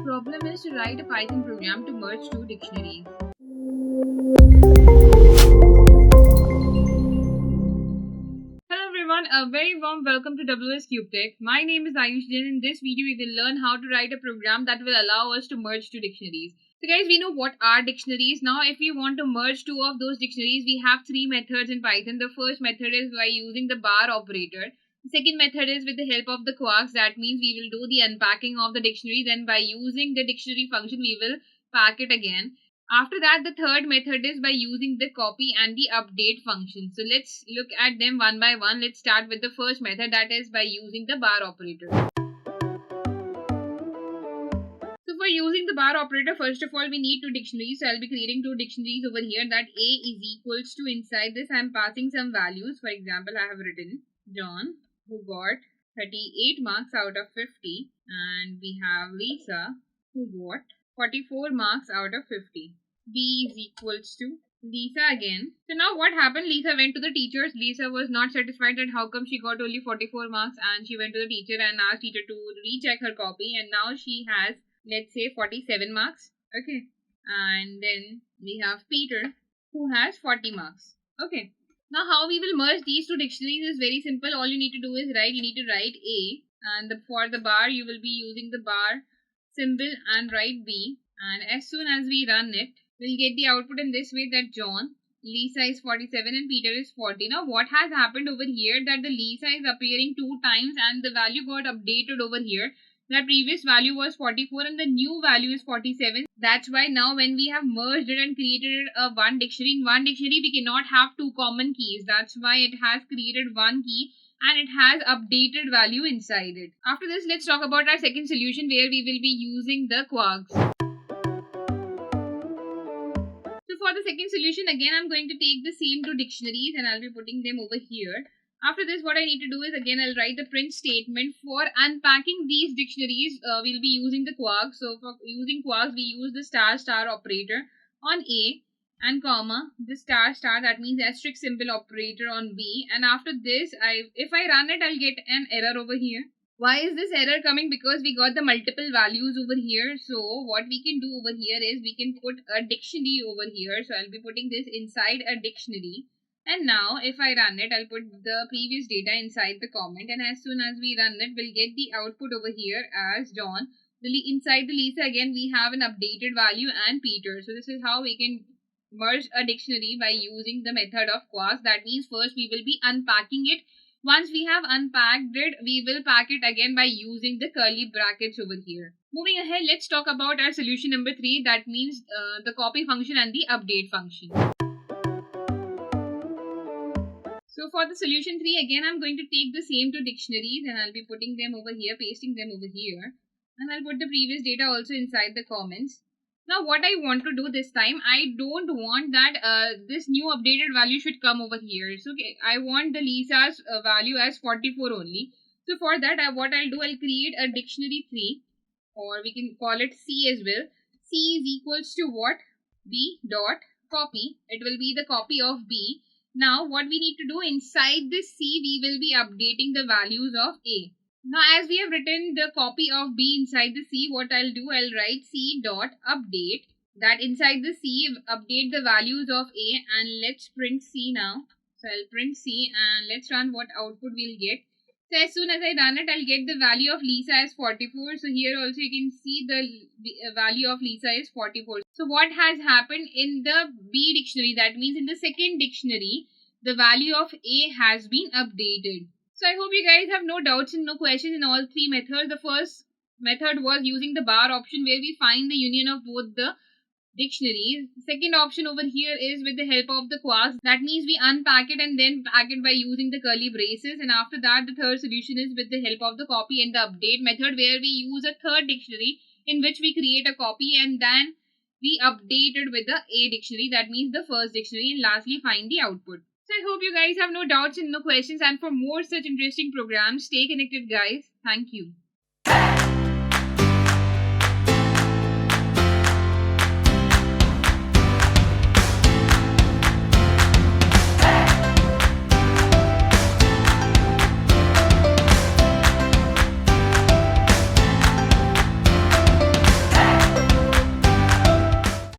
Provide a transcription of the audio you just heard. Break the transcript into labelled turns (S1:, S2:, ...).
S1: problem is to write a Python program to merge two dictionaries. Hello everyone, a very warm welcome to WsCube Tech. My name is Ayush and in this video we will learn how to write a program that will allow us to merge two dictionaries. So guys, we know what are dictionaries. Now if we want to merge two of those dictionaries, we have three methods in Python. The first method is by using the bar operator. The second method is with the help of the quarks. That means we will do the unpacking of the dictionary. Then by using the dictionary function, we will pack it again. After that, the third method is by using the copy and the update function. So let's look at them one by one. Let's start with the first method, that is by using the bar operator. So for using the bar operator, first of all, we need two dictionaries. So I'll be creating two dictionaries over here. That A is equals to, inside this I'm passing some values. For example, I have written John, who got 38 marks out of 50, and we have Lisa, who got 44 marks out of 50. B is equals to Lisa again. So now what happened? Lisa went to the teachers. Lisa was not satisfied that how come she got only 44 marks, and she went to the teacher and asked teacher to recheck her copy, and now she has, let's say, 47 marks. Okay. And then we have Peter, who has 40 marks. Okay. Now how we will merge these two dictionaries is very simple. All you need to do is you need to write A, and for the bar you will be using the bar symbol and write B, and as soon as we run it, we'll get the output in this way, that John, Lisa is 47 and Peter is 40. Now what has happened over here, that the Lisa is appearing two times and the value got updated over here. The previous value was 44 and the new value is 47. That's why now when we have merged it and created a one dictionary, in one dictionary we cannot have two common keys. That's why it has created one key and it has updated value inside it. After this, let's talk about our second solution where we will be using the quarks. So for the second solution, again I'm going to take the same two dictionaries and I'll be putting them over here. After this, what I need to do is, again, I'll write the print statement. For unpacking these dictionaries, we'll be using the quarks. So for using quarks, we use the star operator on A, and comma, the star, that means asterisk symbol operator on B. And after this, if I run it, I'll get an error over here. Why is this error coming? Because we got the multiple values over here. So what we can do over here is we can put a dictionary over here. So I'll be putting this inside a dictionary. And now if I run it, I'll put the previous data inside the comment, and as soon as we run it, we'll get the output over here as John. Inside the Lisa, again we have an updated value and Peter. So this is how we can merge a dictionary by using the method of quarks. That means first we will be unpacking it. Once we have unpacked it, we will pack it again by using the curly brackets over here. Moving ahead, let's talk about our solution number 3. That means the copy function and the update function. So for the solution 3, again I'm going to take the same two dictionaries and I'll be putting them over here, pasting them over here, and I'll put the previous data also inside the comments. Now what I want to do this time, I don't want that this new updated value should come over here. So okay, I want the Lisa's value as 44 only. So for that, what I'll do, I'll create a dictionary 3, or we can call it C as well. C is equals to what? B dot copy. It will be the copy of B. Now what we need to do, inside this C we will be updating the values of A. Now as we have written the copy of B inside the C, what I'll do, I'll write C dot update, that inside the C update the values of A, and let's print C now. So I'll print C and let's run what output we'll get. So as soon as I run it, I'll get the value of Lisa as 44. So here also you can see the value of Lisa is 44. So what has happened in the B dictionary, that means in the second dictionary, the value of A has been updated. So I hope you guys have no doubts and no questions in all three methods. The first method was using the bar option where we find the union of both the dictionaries. The second option over here is with the help of the quarks. That means we unpack it and then pack it by using the curly braces. And after that, the third solution is with the help of the copy and the update method, where we use a third dictionary in which we create a copy and then we update it with the A dictionary. That means the first dictionary, and lastly find the output. So I hope you guys have no doubts and no questions, and for more such interesting programs, stay connected guys. Thank you.